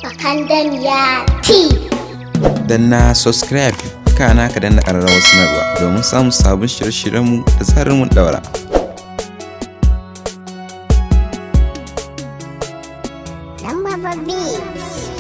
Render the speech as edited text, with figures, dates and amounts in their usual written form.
Bakandamiya TV. Danna subscribe kana ka danna ƙararrawar sanarwa domin samun sabon shirye-shiryenmu da zarar mun daura. Number Beats.